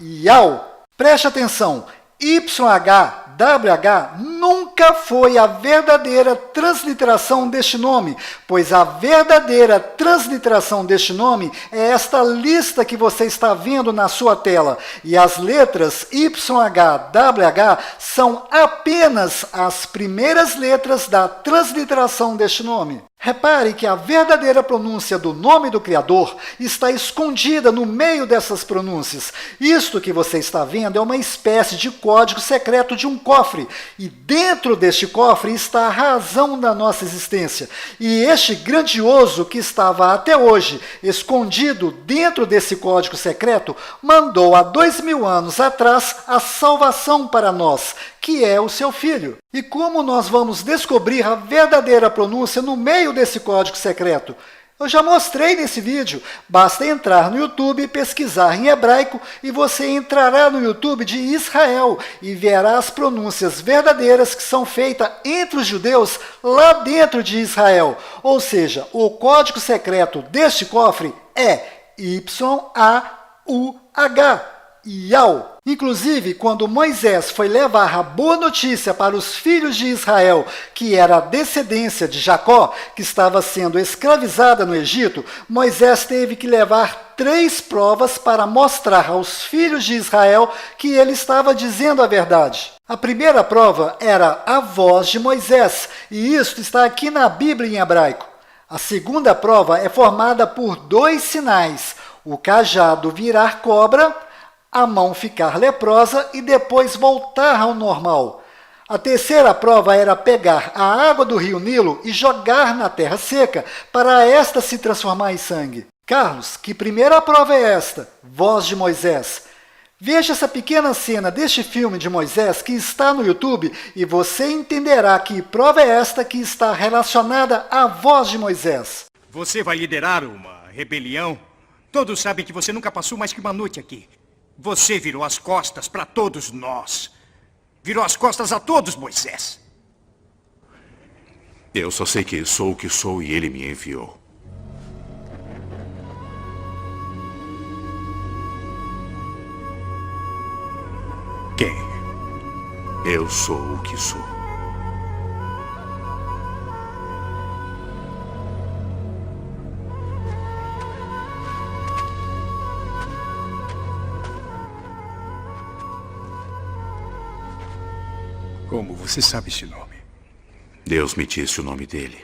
Yau. Preste atenção. YHWH nunca foi a verdadeira transliteração deste nome, pois a verdadeira transliteração deste nome é esta lista que você está vendo na sua tela, e as letras YHWH são apenas as primeiras letras da transliteração deste nome. Repare que a verdadeira pronúncia do nome do Criador está escondida no meio dessas pronúncias. Isto que você está vendo é uma espécie de código secreto de um cofre, e dentro deste cofre está a razão da nossa existência. E este grandioso que estava até hoje escondido dentro desse código secreto mandou há 2000 anos atrás a salvação para nós, que é o seu Filho. E como nós vamos descobrir a verdadeira pronúncia no meio desse código secreto? Eu já mostrei nesse vídeo. Basta entrar no YouTube e pesquisar em hebraico e você entrará no YouTube de Israel e verá as pronúncias verdadeiras que são feitas entre os judeus lá dentro de Israel. Ou seja, o código secreto deste cofre é YAUH. Yau. Inclusive, quando Moisés foi levar a boa notícia para os filhos de Israel, que era a descendência de Jacó, que estava sendo escravizada no Egito, Moisés teve que levar 3 provas para mostrar aos filhos de Israel que ele estava dizendo a verdade. A primeira prova era a voz de Moisés, e isso está aqui na Bíblia em hebraico. A segunda prova é formada por 2 sinais: o cajado virar cobra, a mão ficar leprosa e depois voltar ao normal. A terceira prova era pegar a água do rio Nilo e jogar na terra seca, para esta se transformar em sangue. Carlos, que primeira prova é esta? Voz de Moisés. Veja essa pequena cena deste filme de Moisés que está no YouTube e você entenderá que prova é esta que está relacionada à voz de Moisés. Você vai liderar uma rebelião? Todos sabem que você nunca passou mais que uma noite aqui. Você virou as costas para todos nós. Virou as costas a todos, Moisés. Eu só sei que sou o que sou e ele me enviou. Quem? Eu sou o que sou. Como você sabe esse nome? Deus me disse o nome dele.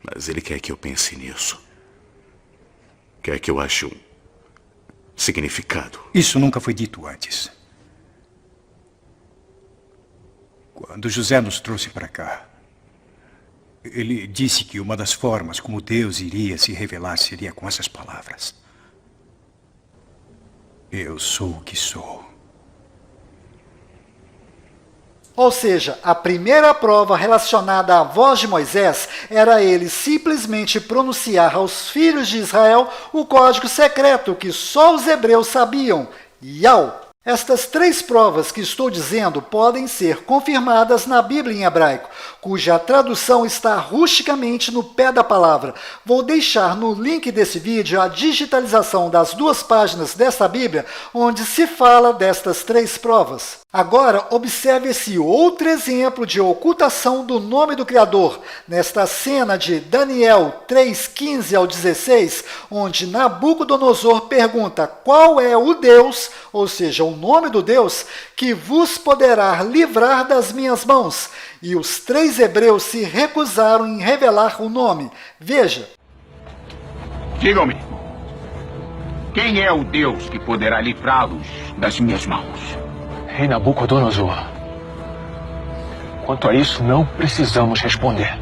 Mas ele quer que eu pense nisso. Quer que eu ache um significado. Isso nunca foi dito antes. Quando José nos trouxe para cá, ele disse que uma das formas como Deus iria se revelar seria com essas palavras. Eu sou o que sou. Ou seja, a primeira prova relacionada à voz de Moisés era ele simplesmente pronunciar aos filhos de Israel o código secreto que só os hebreus sabiam, Yau. Estas 3 provas que estou dizendo podem ser confirmadas na Bíblia em hebraico, cuja tradução está rusticamente no pé da palavra. Vou deixar no link desse vídeo a digitalização das 2 páginas desta Bíblia, onde se fala destas 3 provas. Agora, observe esse outro exemplo de ocultação do nome do Criador, nesta cena de Daniel 3:15 ao 16, onde Nabucodonosor pergunta qual é o Deus, ou seja, o nome do Deus, que vos poderá livrar das minhas mãos. E os 3 hebreus se recusaram em revelar o nome. Veja. Digam-me, quem é o Deus que poderá livrá-los das minhas mãos? Rei Nabucodonosor, quanto a isso, não precisamos responder.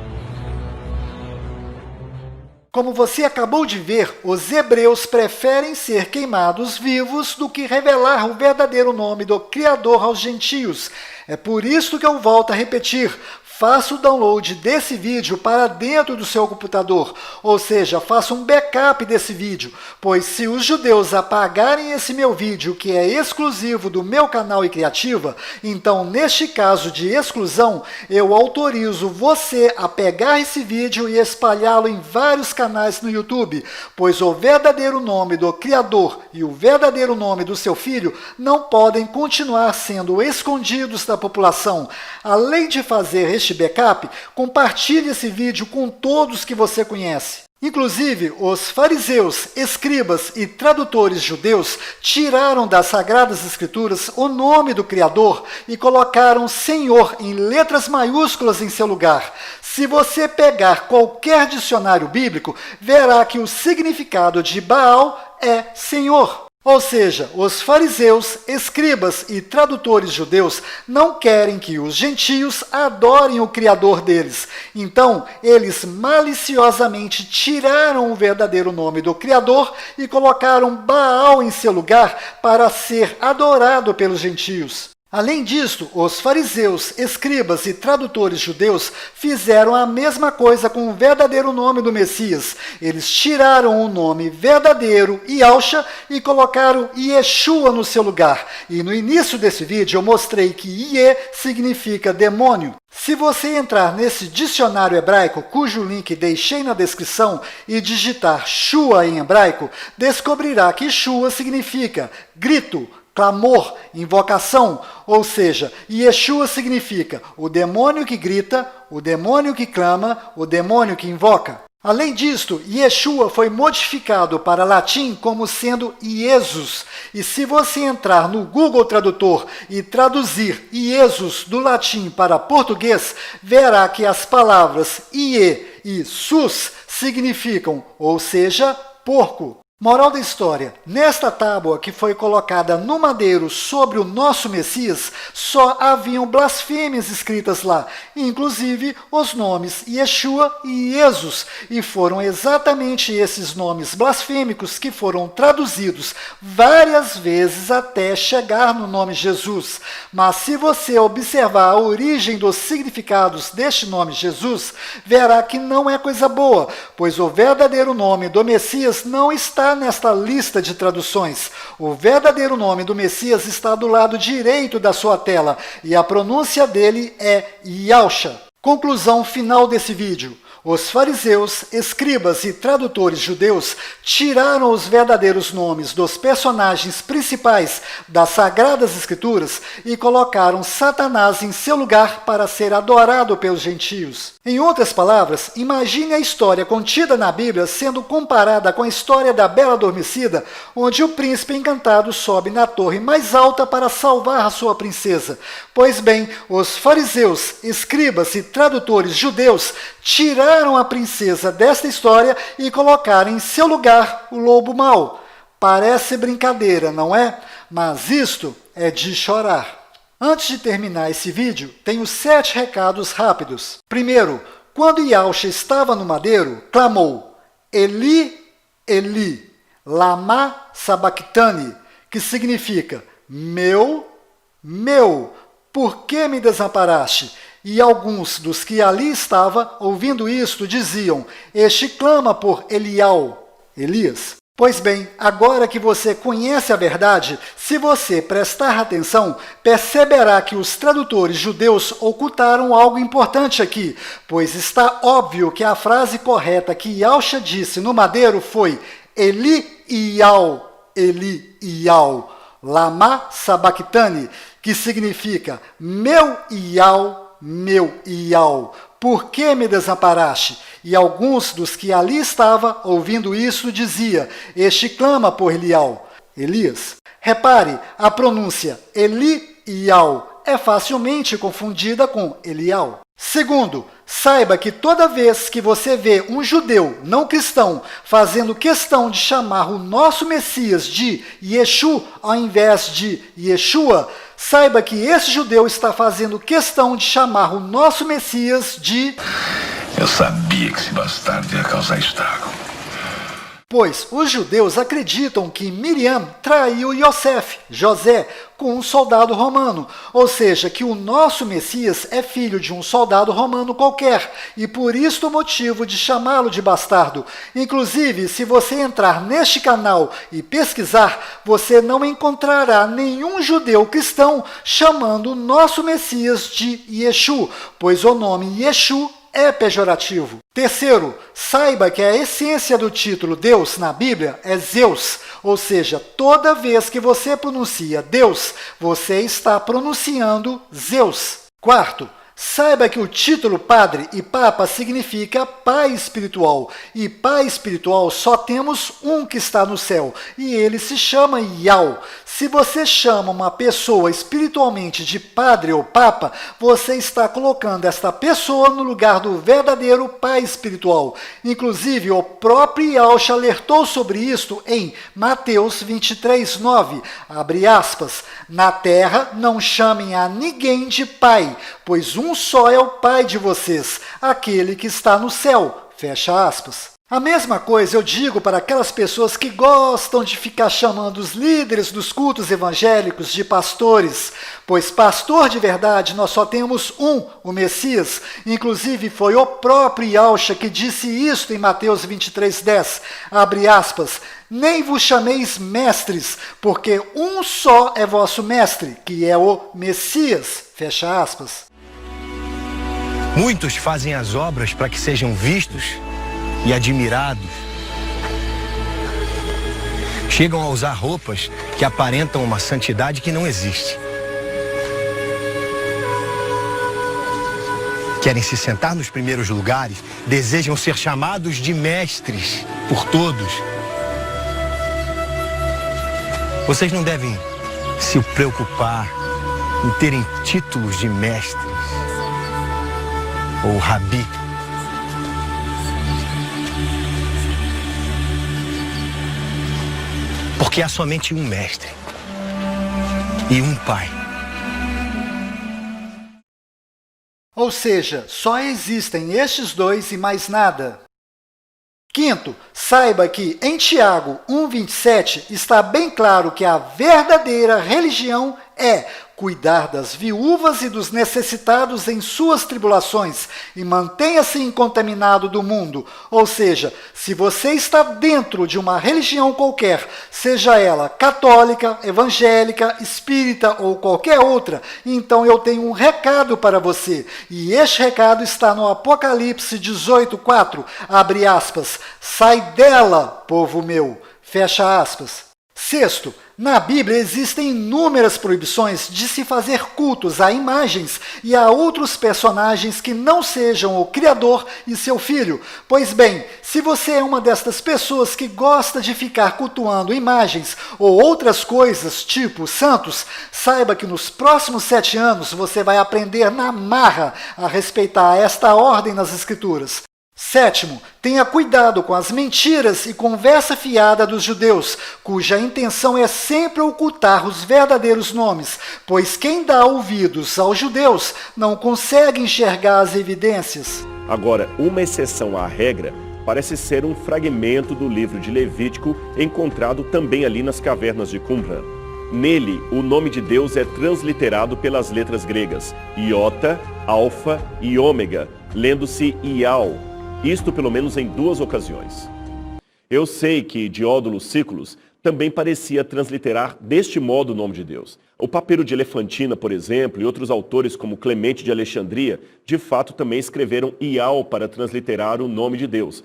Como você acabou de ver, os hebreus preferem ser queimados vivos do que revelar o verdadeiro nome do Criador aos gentios. É por isso que eu volto a repetir. Faça o download desse vídeo para dentro do seu computador, ou seja, faça um backup desse vídeo, pois se os judeus apagarem esse meu vídeo, que é exclusivo do meu canal e Criativa, então neste caso de exclusão, eu autorizo você a pegar esse vídeo e espalhá-lo em vários canais no YouTube, pois o verdadeiro nome do Criador e o verdadeiro nome do seu filho não podem continuar sendo escondidos da população. Além de fazer este backup, compartilhe esse vídeo com todos que você conhece. Inclusive, os fariseus, escribas e tradutores judeus tiraram das Sagradas Escrituras o nome do Criador e colocaram Senhor em letras maiúsculas em seu lugar. Se você pegar qualquer dicionário bíblico, verá que o significado de Baal é Senhor. Ou seja, os fariseus, escribas e tradutores judeus não querem que os gentios adorem o Criador deles. Então, eles maliciosamente tiraram o verdadeiro nome do Criador e colocaram Baal em seu lugar para ser adorado pelos gentios. Além disso, os fariseus, escribas e tradutores judeus fizeram a mesma coisa com o verdadeiro nome do Messias. Eles tiraram o nome verdadeiro, Yahshua, e colocaram Yeshua no seu lugar. E no início desse vídeo eu mostrei que Iê significa demônio. Se você entrar nesse dicionário hebraico, cujo link deixei na descrição, e digitar Shua em hebraico, descobrirá que Shua significa grito, clamor, invocação, ou seja, Yeshua significa o demônio que grita, o demônio que clama, o demônio que invoca. Além disto, Yeshua foi modificado para latim como sendo Iesus. E se você entrar no Google Tradutor e traduzir Iesus do latim para português, verá que as palavras Ie e Sus significam, ou seja, porco. Moral da história, nesta tábua que foi colocada no madeiro sobre o nosso Messias, só haviam blasfêmias escritas lá, inclusive os nomes Yeshua e Jesus, e foram exatamente esses nomes blasfêmicos que foram traduzidos várias vezes até chegar no nome Jesus. Mas se você observar a origem dos significados deste nome Jesus, verá que não é coisa boa, pois o verdadeiro nome do Messias não está nesta lista de traduções. O verdadeiro nome do Messias está do lado direito da sua tela e a pronúncia dele é Yahshua. Conclusão final desse vídeo. Os fariseus, escribas e tradutores judeus tiraram os verdadeiros nomes dos personagens principais das Sagradas Escrituras e colocaram Satanás em seu lugar para ser adorado pelos gentios. Em outras palavras, imagine a história contida na Bíblia sendo comparada com a história da Bela Adormecida, onde o príncipe encantado sobe na torre mais alta para salvar a sua princesa. Pois bem, os fariseus, escribas e tradutores judeus tiraram a princesa desta história e colocaram em seu lugar o lobo mau. Parece brincadeira, não é? Mas isto é de chorar. Antes de terminar esse vídeo, tenho 7 recados rápidos. Primeiro, quando Yahshua estava no madeiro, clamou, Eli, Eli, lama sabachthani, que significa, meu, por que me desamparaste? E alguns dos que ali estavam, ouvindo isto, diziam, este clama por Elias. Pois bem, agora que você conhece a verdade, se você prestar atenção, perceberá que os tradutores judeus ocultaram algo importante aqui, pois está óbvio que a frase correta que Yahshua disse no madeiro foi Eli Iau, lama sabachthani, que significa meu Iau, por que me desamparaste? E alguns dos que ali estavam, ouvindo isso, dizia, este clama por Elias. Repare, a pronúncia Iau é facilmente confundida com Elial. Segundo, saiba que toda vez que você vê um judeu não cristão fazendo questão de chamar o nosso Messias de Yeshu ao invés de Yeshua, saiba que esse judeu está fazendo questão de chamar o nosso Messias de... Eu sabia que esse bastardo ia causar estrago. Pois os judeus acreditam que Miriam traiu José, com um soldado romano, ou seja, que o nosso Messias é filho de um soldado romano qualquer, e por isso o motivo de chamá-lo de bastardo. Inclusive, se você entrar neste canal e pesquisar, você não encontrará nenhum judeu cristão chamando o nosso Messias de Yeshu, pois o nome Yeshu é pejorativo. Terceiro, saiba que a essência do título Deus na Bíblia é Zeus, ou seja, toda vez que você pronuncia Deus, você está pronunciando Zeus. Quarto, saiba que o título Padre e Papa significa Pai Espiritual, e Pai Espiritual só temos um que está no céu, e ele se chama Yau. Se você chama uma pessoa espiritualmente de Padre ou Papa, você está colocando esta pessoa no lugar do verdadeiro Pai Espiritual. Inclusive, o próprio Yahshua alertou sobre isto em Mateus 23:9, abre aspas, na terra não chamem a ninguém de Pai, pois um só é o Pai de vocês, aquele que está no céu. Fecha aspas. A mesma coisa eu digo para aquelas pessoas que gostam de ficar chamando os líderes dos cultos evangélicos de pastores, pois pastor de verdade nós só temos um, o Messias. Inclusive foi o próprio Yahshua que disse isto em Mateus 23:10, abre aspas, nem vos chameis mestres, porque um só é vosso mestre, que é o Messias, fecha aspas. Muitos fazem as obras para que sejam vistos e admirados. Chegam a usar roupas que aparentam uma santidade que não existe. Querem se sentar nos primeiros lugares, desejam ser chamados de mestres por todos. Vocês não devem se preocupar em terem títulos de mestres ou rabi. Porque há somente um mestre e um pai. Ou seja, só existem estes dois e mais nada. Quinto, saiba que em Tiago 1:27 está bem claro que a verdadeira religião é cuidar das viúvas e dos necessitados em suas tribulações e mantenha-se incontaminado do mundo. Ou seja, se você está dentro de uma religião qualquer, seja ela católica, evangélica, espírita ou qualquer outra, então eu tenho um recado para você. E este recado está no Apocalipse 18:4, abre aspas, sai dela, povo meu, fecha aspas. Sexto, Na Bíblia existem inúmeras proibições de se fazer cultos a imagens e a outros personagens que não sejam o Criador e seu Filho. Pois bem, se você é uma destas pessoas que gosta de ficar cultuando imagens ou outras coisas, tipo santos, saiba que nos próximos 7 anos você vai aprender na marra a respeitar esta ordem nas Escrituras. Sétimo, tenha cuidado com as mentiras e conversa fiada dos judeus, cuja intenção é sempre ocultar os verdadeiros nomes, pois quem dá ouvidos aos judeus não consegue enxergar as evidências. Agora, uma exceção à regra parece ser um fragmento do livro de Levítico encontrado também ali nas cavernas de Qumran. Nele, o nome de Deus é transliterado pelas letras gregas, Iota, Alfa e Ômega, lendo-se Ial. Isto pelo menos em 2 ocasiões. Eu sei que Diódolo Sículos também parecia transliterar deste modo o nome de Deus. O Papiro de Elefantina, por exemplo, e outros autores como Clemente de Alexandria, de fato também escreveram Ial para transliterar o nome de Deus.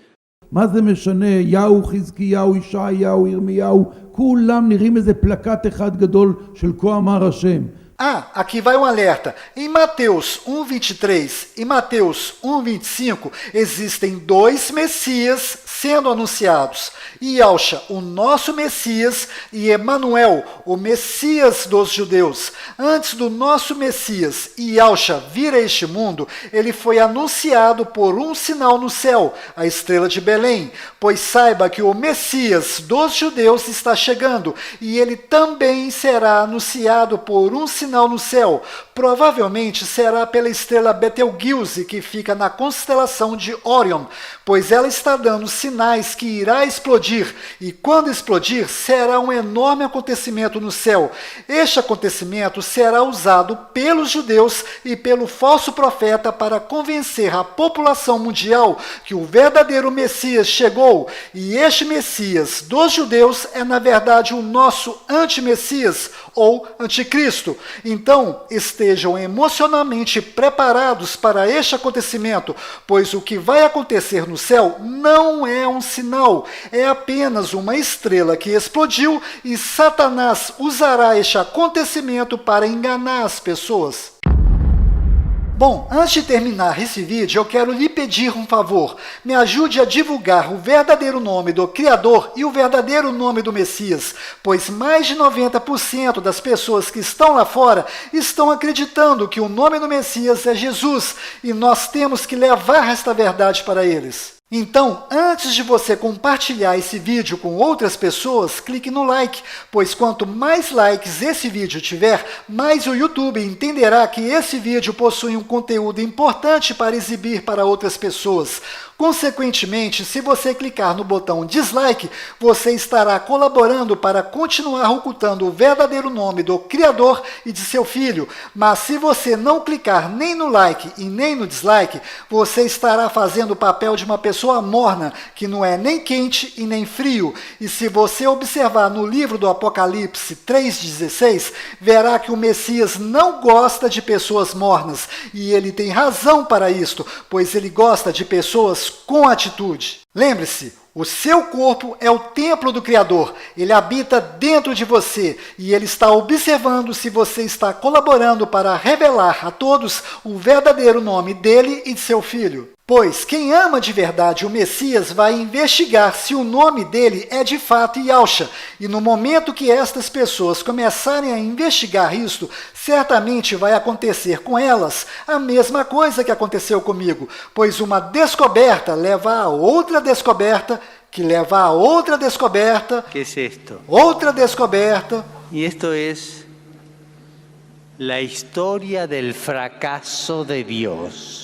מה זה משנה? יהו, חזקיהו, ישעיהו, ירמיהו, כולם נראים איזה פלקט אחד גדול של כה אמר השם. Aqui vai um alerta. Em Mateus 1:23 e Mateus 1:25 existem 2 Messias sendo anunciados. Yahshua, o nosso Messias, e Emanuel, o Messias dos judeus. Antes do nosso Messias, Yahshua, vir a este mundo, ele foi anunciado por um sinal no céu, a estrela de Belém. Pois saiba que o Messias dos judeus está chegando, e ele também será anunciado por um sinal no céu. Provavelmente será pela estrela Betelgeuse, que fica na constelação de Órion, pois ela está dando sinais que irá explodir, e quando explodir, será um enorme acontecimento no céu. Este acontecimento será usado pelos judeus e pelo falso profeta para convencer a população mundial que o verdadeiro Messias chegou, e este Messias dos judeus é na verdade o nosso anti-Messias ou anticristo. Então, estejam emocionalmente preparados para este acontecimento, pois o que vai acontecer no céu não é um sinal, é apenas uma estrela que explodiu, e Satanás usará este acontecimento para enganar as pessoas. Bom, antes de terminar esse vídeo, eu quero lhe pedir um favor. Me ajude a divulgar o verdadeiro nome do Criador e o verdadeiro nome do Messias, pois mais de 90% das pessoas que estão lá fora estão acreditando que o nome do Messias é Jesus, e nós temos que levar esta verdade para eles. Então, antes de você compartilhar esse vídeo com outras pessoas, clique no like, pois quanto mais likes esse vídeo tiver, mais o YouTube entenderá que esse vídeo possui um conteúdo importante para exibir para outras pessoas. Consequentemente, se você clicar no botão dislike, você estará colaborando para continuar ocultando o verdadeiro nome do Criador e de seu Filho. Mas se você não clicar nem no like e nem no dislike, você estará fazendo o papel de uma pessoa morna, que não é nem quente e nem frio. E se você observar no livro do Apocalipse 3,16, verá que o Messias não gosta de pessoas mornas. E ele tem razão para isto, pois ele gosta de pessoas com atitude. Lembre-se, o seu corpo é o templo do Criador. Ele habita dentro de você e ele está observando se você está colaborando para revelar a todos o verdadeiro nome dele e de seu Filho. Pois quem ama de verdade o Messias vai investigar se o nome dele é de fato Yahshua. E no momento que estas pessoas começarem a investigar isto, certamente vai acontecer com elas a mesma coisa que aconteceu comigo. Pois uma descoberta leva a outra descoberta, que leva a outra descoberta. ¿Qué es esto? Outra descoberta. Y esto es la historia del fracaso de Dios.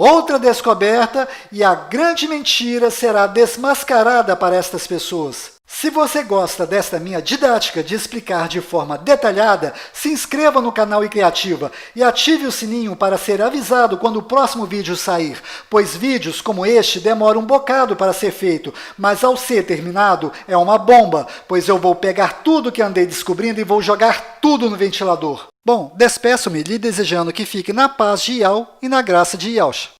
Outra descoberta, e a grande mentira será desmascarada para estas pessoas. Se você gosta desta minha didática de explicar de forma detalhada, se inscreva no canal iCriativa e ative o sininho para ser avisado quando o próximo vídeo sair, pois vídeos como este demoram um bocado para ser feito, mas ao ser terminado é uma bomba, pois eu vou pegar tudo que andei descobrindo e vou jogar tudo no ventilador. Bom, despeço-me lhe desejando que fique na paz de Yahweh e na graça de Yahshua.